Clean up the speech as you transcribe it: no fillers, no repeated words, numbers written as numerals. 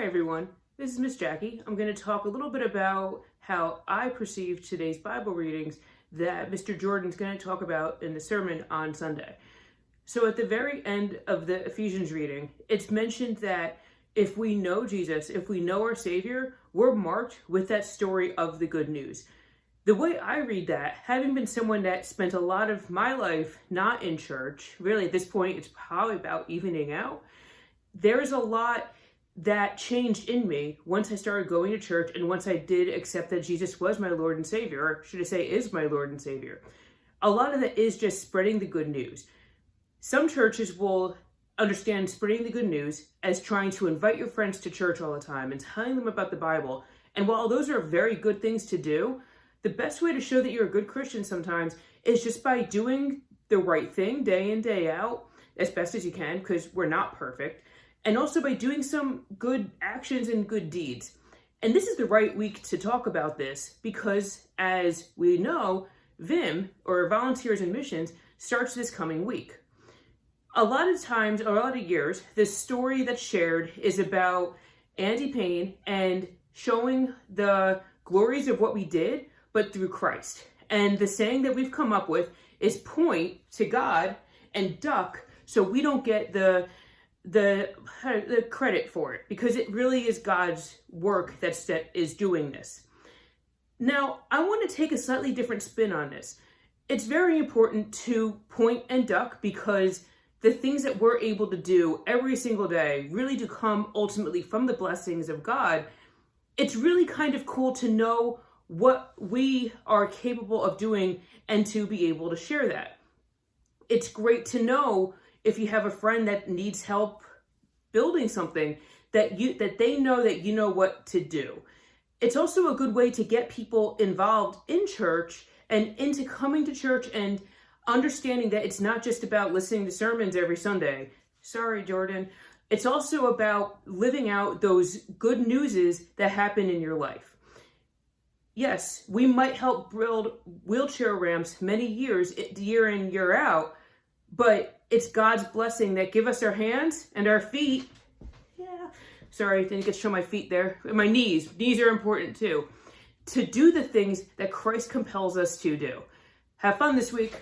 everyone, this is Miss Jackie. I'm going to talk a little bit about how I perceive today's Bible readings that Mr. Jordan's going to talk about in the sermon on Sunday. So at the very end of the Ephesians reading, it's mentioned that if we know Jesus, if we know our Savior, we're marked with that story of the good news. The way I read that, having been someone that spent a lot of my life not in church, really at this point it's probably about evening out, there's a lot that changed in me once I started going to church and once I did accept that Jesus was my Lord and Savior, or should I say is my Lord and Savior. A lot of that is just spreading the good news. Some churches will understand spreading the good news as trying to invite your friends to church all the time and telling them about the Bible. And while those are very good things to do, the best way to show that you're a good Christian sometimes is just by doing the right thing day in, day out, as best as you can, because we're not perfect. And also by doing some good actions and good deeds. And this is the right week to talk about this because, as we know, VIM, or Volunteers in Missions, starts this coming week. A lot of times, or a lot of years, the story that's shared is about Andy Payne and showing the glories of what we did, but through Christ. And the saying that we've come up with is point to God and duck so we don't get the credit for it, because it really is God's work that is doing this. Now, I want to take a slightly different spin on this. It's very important to point and duck because the things that we're able to do every single day really do come ultimately from the blessings of God. It's really kind of cool to know what we are capable of doing and to be able to share that. It's great to know if you have a friend that needs help building something that they know that you know what to do. It's also a good way to get people involved in church and into coming to church and understanding that it's not just about listening to sermons every Sunday. Sorry, Jordan. It's also about living out those good newses that happen in your life. Yes, we might help build wheelchair ramps many years, year in, year out, but it's God's blessing that give us our hands and our feet. Yeah, sorry, didn't get to show my feet there. My knees. Knees are important too. To do the things that Christ compels us to do. Have fun this week.